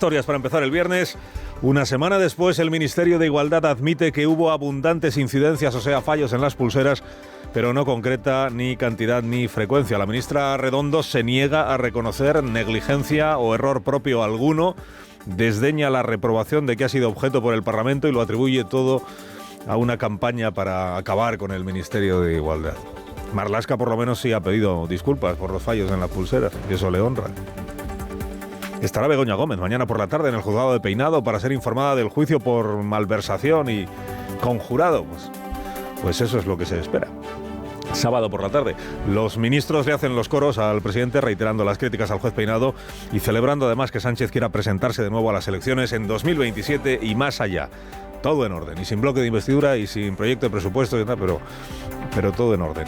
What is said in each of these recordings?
Historias para empezar el viernes. Una semana después, el Ministerio de Igualdad admite que hubo abundantes incidencias, o sea, fallos en las pulseras, pero no concreta ni cantidad ni frecuencia. La ministra Redondo se niega a reconocer negligencia o error propio alguno, desdeña la reprobación de que ha sido objeto por el Parlamento y lo atribuye todo a una campaña para acabar con el Ministerio de Igualdad. Marlaska por lo menos sí ha pedido disculpas por los fallos en las pulseras, y eso le honra. Estará Begoña Gómez mañana por la tarde en el juzgado de Peinado para ser informada del juicio por malversación y conjurado. Pues eso es lo que se espera. Sábado por la tarde, los ministros le hacen los coros al presidente reiterando las críticas al juez Peinado y celebrando además que Sánchez quiera presentarse de nuevo a las elecciones en 2027 y más allá. Todo en orden, y sin bloque de investidura y sin proyecto de presupuesto, pero todo en orden.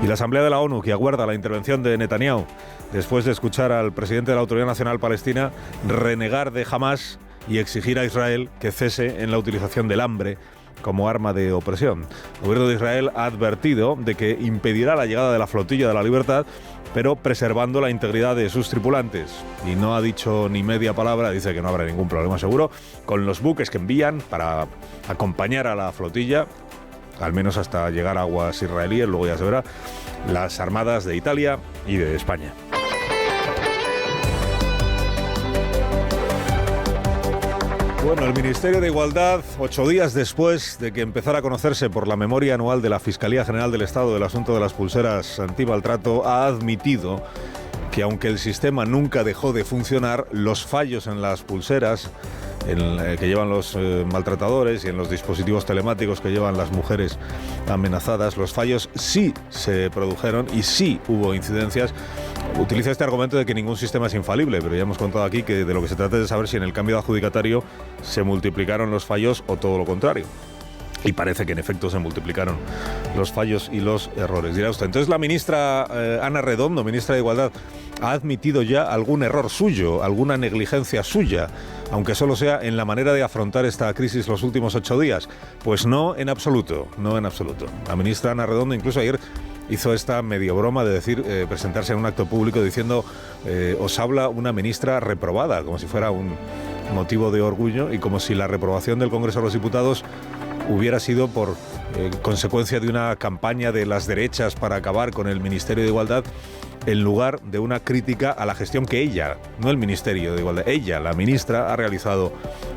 Y la Asamblea de la ONU, que aguarda la intervención de Netanyahu después de escuchar al presidente de la Autoridad Nacional Palestina renegar de Hamás y exigir a Israel que cese en la utilización del hambre como arma de opresión. El gobierno de Israel ha advertido de que impedirá la llegada de la flotilla de la libertad, pero preservando la integridad de sus tripulantes. Y no ha dicho ni media palabra, dice que no habrá ningún problema seguro, con los buques que envían para acompañar a la flotilla, al menos hasta llegar a aguas israelíes, luego ya se verá, las armadas de Italia y de España. Bueno, el Ministerio de Igualdad, 8 días después de que empezara a conocerse por la memoria anual de la Fiscalía General del Estado del asunto de las pulseras antimaltrato, ha admitido que aunque el sistema nunca dejó de funcionar, los fallos en las pulseras que llevan los maltratadores y en los dispositivos telemáticos que llevan las mujeres amenazadas, los fallos sí se produjeron y sí hubo incidencias. Utiliza este argumento de que ningún sistema es infalible, pero ya hemos contado aquí que de lo que se trata es de saber si en el cambio de adjudicatario se multiplicaron los fallos o todo lo contrario. Y parece que en efecto se multiplicaron los fallos y los errores. Dirá usted, entonces la ministra Ana Redondo, ministra de Igualdad, ha admitido ya algún error suyo, alguna negligencia suya, aunque solo sea en la manera de afrontar esta crisis los últimos 8 días. Pues no en absoluto, no en absoluto. La ministra Ana Redondo incluso ayer hizo esta medio broma de decir, presentarse en un acto público diciendo, os habla una ministra reprobada, como si fuera un motivo de orgullo y como si la reprobación del Congreso de los Diputados hubiera sido por consecuencia de una campaña de las derechas para acabar con el Ministerio de Igualdad, en lugar de una crítica a la gestión que ella, no el Ministerio de Igualdad, ella, la ministra, ha realizado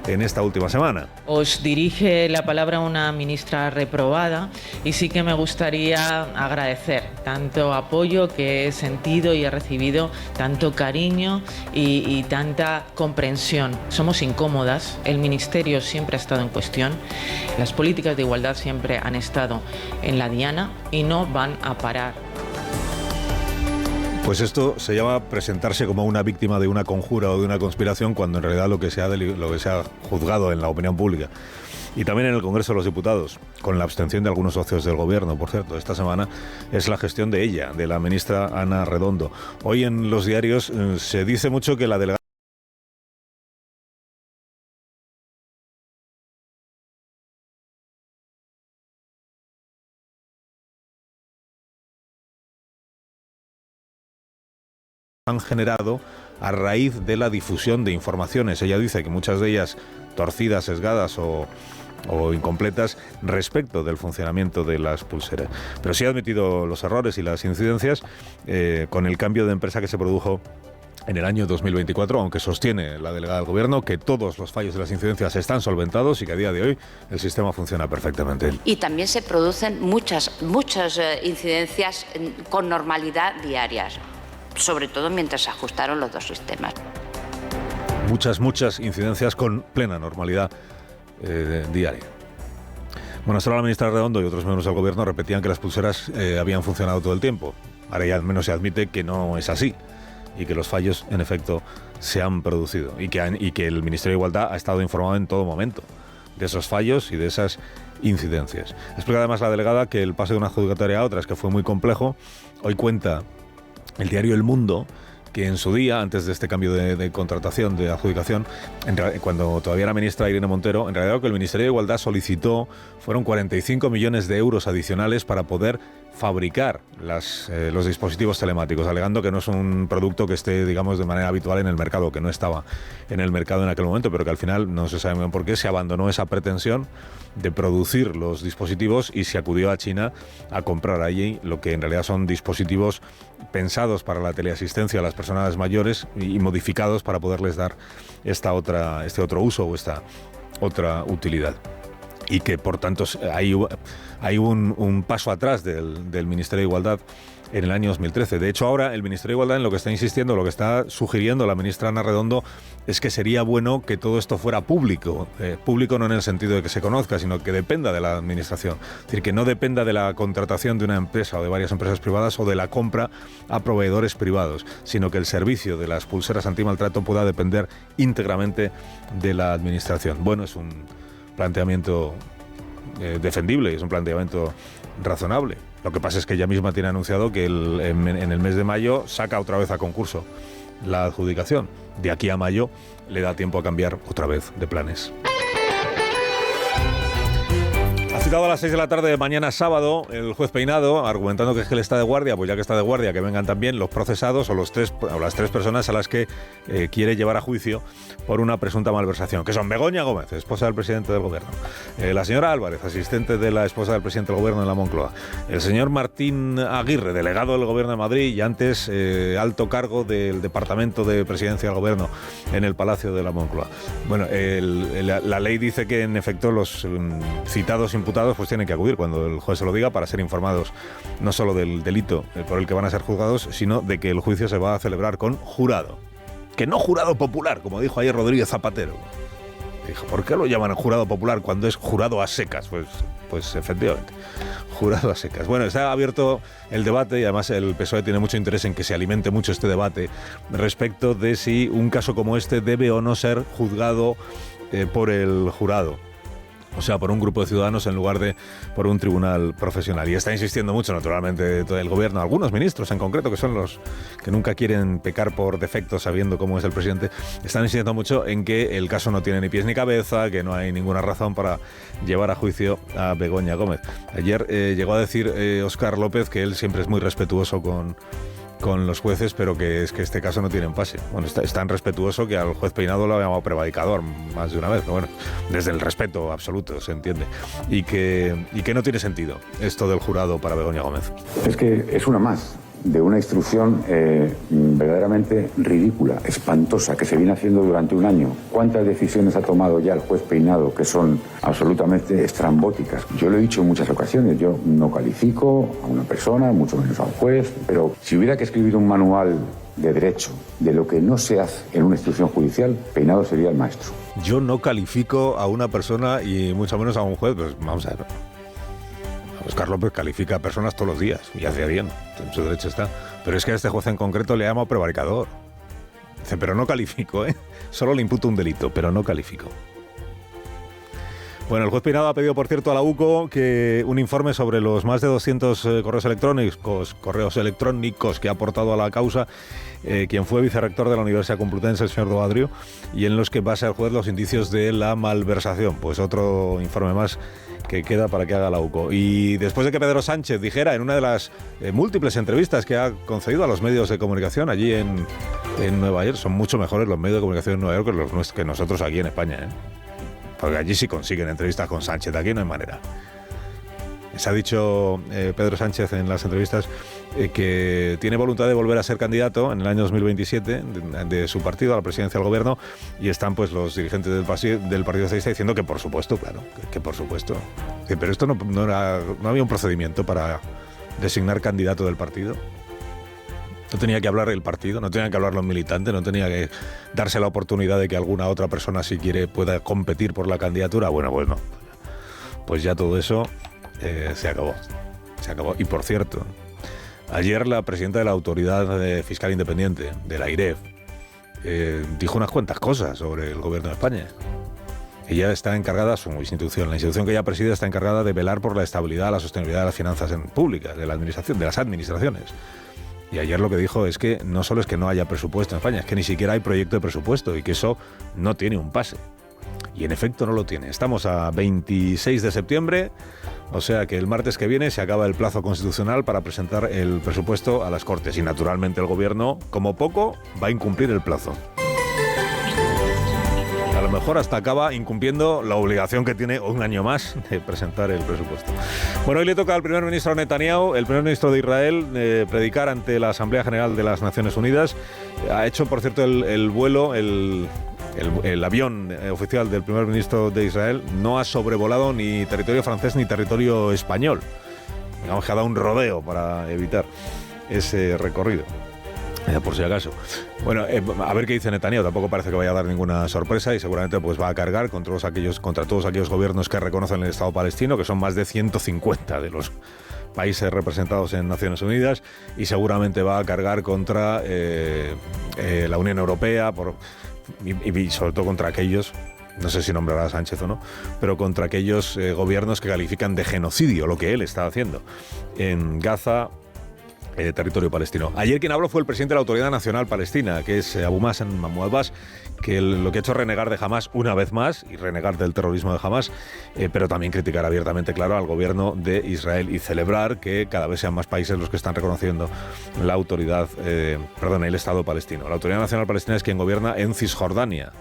en esta última semana. Os dirige la palabra una ministra reprobada y sí que me gustaría agradecer tanto apoyo que he sentido y he recibido, tanto cariño y tanta comprensión. Somos incómodas, el Ministerio siempre ha estado en cuestión, las políticas de igualdad siempre han estado en la diana y no van a parar. Pues esto se llama presentarse como una víctima de una conjura o de una conspiración, cuando en realidad lo que se ha juzgado en la opinión pública y también en el Congreso de los Diputados, con la abstención de algunos socios del Gobierno, por cierto, esta semana, es la gestión de ella, de la ministra Ana Redondo. Hoy en los diarios se dice mucho que la delegada han generado a raíz de la difusión de informaciones. Ella dice que muchas de ellas torcidas, sesgadas o incompletas respecto del funcionamiento de las pulseras. Pero sí ha admitido los errores y las incidencias con el cambio de empresa que se produjo en el año 2024, aunque sostiene la delegada del Gobierno que todos los fallos y las incidencias están solventados y que a día de hoy el sistema funciona perfectamente. Y también se producen muchas incidencias con normalidad diarias, sobre todo mientras se ajustaron los dos sistemas. Muchas incidencias con plena normalidad diaria. Bueno, solo la ministra Redondo y otros miembros del Gobierno repetían que las pulseras habían funcionado todo el tiempo. Ahora ya al menos se admite que no es así y que los fallos, en efecto, se han producido y que el Ministerio de Igualdad ha estado informado en todo momento de esos fallos y de esas incidencias. Explica además la delegada que el pase de una adjudicataria a otra es que fue muy complejo. Hoy cuenta el diario El Mundo que en su día, antes de este cambio de contratación, de adjudicación, cuando todavía era ministra Irene Montero, en realidad lo que el Ministerio de Igualdad solicitó fueron 45 millones de euros adicionales para poder fabricar los dispositivos telemáticos, alegando que no es un producto que esté, digamos, de manera habitual en el mercado, que no estaba en el mercado en aquel momento, pero que al final, no se sabe muy bien por qué, se abandonó esa pretensión de producir los dispositivos y se acudió a China a comprar allí lo que en realidad son dispositivos pensados para la teleasistencia a las personas mayores y modificados para poderles dar este otro uso o esta otra utilidad. Y que, por tanto, hay un paso atrás del Ministerio de Igualdad en el año 2013. De hecho, ahora el Ministerio de Igualdad en lo que está insistiendo, lo que está sugiriendo la ministra Ana Redondo, es que sería bueno que todo esto fuera público. Público no en el sentido de que se conozca, sino que dependa de la administración. Es decir, que no dependa de la contratación de una empresa o de varias empresas privadas o de la compra a proveedores privados, sino que el servicio de las pulseras antimaltrato pueda depender íntegramente de la administración. Bueno, es un planteamiento defendible, es un planteamiento razonable. Lo que pasa es que ella misma tiene anunciado que en el mes de mayo saca otra vez a concurso la adjudicación. De aquí a mayo le da tiempo a cambiar otra vez de planes. Ha citado a las 6 de la tarde de mañana sábado el juez Peinado, argumentando que es que él está de guardia, pues ya que está de guardia, que vengan también los procesados o las tres personas a las que quiere llevar a juicio por una presunta malversación, que son Begoña Gómez, esposa del presidente del gobierno, la señora Álvarez, asistente de la esposa del presidente del gobierno en la Moncloa, el señor Martín Aguirre, delegado del gobierno de Madrid y antes alto cargo del departamento de presidencia del gobierno en el Palacio de la Moncloa. Bueno, la ley dice que en efecto los citados imputados pues tienen que acudir cuando el juez se lo diga para ser informados no solo del delito por el que van a ser juzgados, sino de que el juicio se va a celebrar con jurado. Que no jurado popular, como dijo ayer Rodríguez Zapatero. Dijo, ¿por qué lo llaman jurado popular cuando es jurado a secas? Pues efectivamente, jurado a secas. Bueno, está abierto el debate y además el PSOE tiene mucho interés en que se alimente mucho este debate respecto de si un caso como este debe o no ser juzgado por el jurado. O sea, por un grupo de ciudadanos en lugar de por un tribunal profesional. Y está insistiendo mucho, naturalmente, todo el gobierno, algunos ministros en concreto, que son los que nunca quieren pecar por defecto sabiendo cómo es el presidente, están insistiendo mucho en que el caso no tiene ni pies ni cabeza, que no hay ninguna razón para llevar a juicio a Begoña Gómez. Ayer llegó a decir Óscar López que él siempre es muy respetuoso con los jueces, pero que es que este caso no tiene empase. Bueno, es tan respetuoso que al juez Peinado lo ha llamado prevaricador más de una vez, pero bueno, desde el respeto absoluto, se entiende. Y que no tiene sentido esto del jurado para Begoña Gómez. Es que es una más de una instrucción verdaderamente ridícula, espantosa, que se viene haciendo durante un año. ¿Cuántas decisiones ha tomado ya el juez Peinado que son absolutamente estrambóticas? Yo lo he dicho en muchas ocasiones, yo no califico a una persona, mucho menos a un juez, pero si hubiera que escribir un manual de derecho de lo que no se hace en una instrucción judicial, Peinado sería el maestro. Yo no califico a una persona y mucho menos a un juez, pues vamos a ver. Óscar López califica a personas todos los días y hace bien, en su derecho está. Pero es que a este juez en concreto le llama prevaricador. Dice, pero no califico, solo le imputo un delito, pero no califico. Bueno, el juez Peinado ha pedido, por cierto, a la UCO que un informe sobre los más de 200 correos electrónicos que ha aportado a la causa quien fue vicerrector de la Universidad Complutense, el señor Doadrio, y en los que basa el juez los indicios de la malversación. Pues otro informe más que queda para que haga la UCO. Y después de que Pedro Sánchez dijera en una de las múltiples entrevistas que ha concedido a los medios de comunicación allí en Nueva York, son mucho mejores los medios de comunicación en Nueva York que nosotros aquí en España, porque allí sí consiguen entrevistas con Sánchez, aquí no hay manera. Se ha dicho Pedro Sánchez en las entrevistas que tiene voluntad de volver a ser candidato en el año 2027 de su partido a la presidencia del gobierno, y están pues los dirigentes del Partido Socialista diciendo que por supuesto, claro, que por supuesto. Pero esto no había un procedimiento para designar candidato del partido. No tenía que hablar el partido, no tenía que hablar los militantes, no tenía que darse la oportunidad de que alguna otra persona, si quiere, pueda competir por la candidatura. Bueno, pues no. Pues ya todo eso se acabó. Se acabó. Y por cierto, ayer la presidenta de la Autoridad Fiscal Independiente, de la AIREF, dijo unas cuantas cosas sobre el gobierno de España. Ella está encargada, su institución, la institución que ella preside, está encargada de velar por la estabilidad, la sostenibilidad de las finanzas públicas, de la administración, de las administraciones. Y ayer lo que dijo es que no solo es que no haya presupuesto en España, es que ni siquiera hay proyecto de presupuesto y que eso no tiene un pase. Y en efecto no lo tiene. Estamos a 26 de septiembre, o sea que el martes que viene se acaba el plazo constitucional para presentar el presupuesto a las Cortes. Y naturalmente el Gobierno, como poco, va a incumplir el plazo. A lo mejor hasta acaba incumpliendo la obligación que tiene un año más de presentar el presupuesto. Bueno, hoy le toca al primer ministro Netanyahu, el primer ministro de Israel, predicar ante la Asamblea General de las Naciones Unidas. Ha hecho, por cierto, el vuelo, el avión oficial del primer ministro de Israel no ha sobrevolado ni territorio francés ni territorio español. Digamos que ha dado un rodeo para evitar ese recorrido. Por si acaso. Bueno, a ver qué dice Netanyahu. Tampoco parece que vaya a dar ninguna sorpresa y seguramente pues va a cargar contra todos aquellos gobiernos que reconocen el Estado palestino, que son más de 150 de los países representados en Naciones Unidas, y seguramente va a cargar contra la Unión Europea y sobre todo contra aquellos, no sé si nombrará a Sánchez o no, pero contra aquellos gobiernos que califican de genocidio lo que él está haciendo en Gaza, territorio palestino. Ayer quien habló fue el presidente de la Autoridad Nacional Palestina, que es Abu Mahmoud Abbas, que lo que ha hecho es renegar de Hamás una vez más y renegar del terrorismo de Hamás, pero también criticar abiertamente, claro, al gobierno de Israel y celebrar que cada vez sean más países los que están reconociendo la el Estado palestino. La Autoridad Nacional Palestina es quien gobierna en Cisjordania,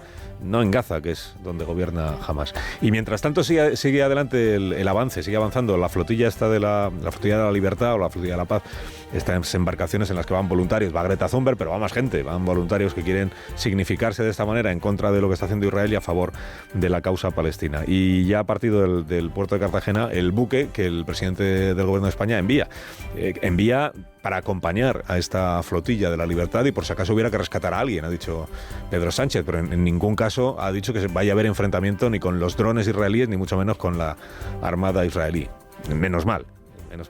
no en Gaza, que es donde gobierna Hamás. Y mientras tanto sigue adelante el avance, sigue avanzando la flotilla la flotilla de la libertad o la flotilla de la paz, estas embarcaciones en las que van voluntarios, va Greta Thunberg, pero va más gente, van voluntarios que quieren significarse de esta manera en contra de lo que está haciendo Israel y a favor de la causa palestina. Y ya ha partido del puerto de Cartagena el buque que el presidente del gobierno de España envía para acompañar a esta flotilla de la libertad y por si acaso hubiera que rescatar a alguien, ha dicho Pedro Sánchez, pero en ningún caso ha dicho que vaya a haber enfrentamiento ni con los drones israelíes ni mucho menos con la armada israelí. Menos mal. El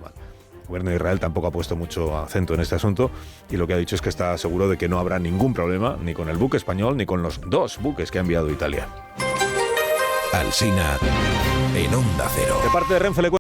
gobierno de Israel tampoco ha puesto mucho acento en este asunto y lo que ha dicho es que está seguro de que no habrá ningún problema ni con el buque español ni con los 2 buques que ha enviado Italia. Alsina en Onda Cero. De parte de Renfe le